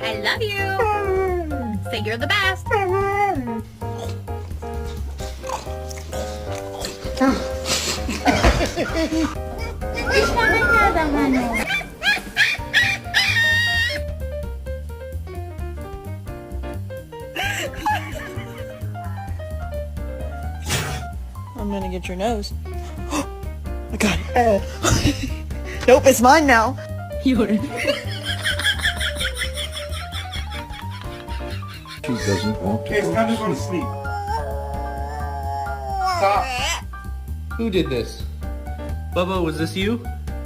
I love you. Say you're the best. I'm gonna get your nose. I got it. Nope, it's mine now. She doesn't want Okay, it's time to go to sleep. Stop. Who did this? Bubba, was this you?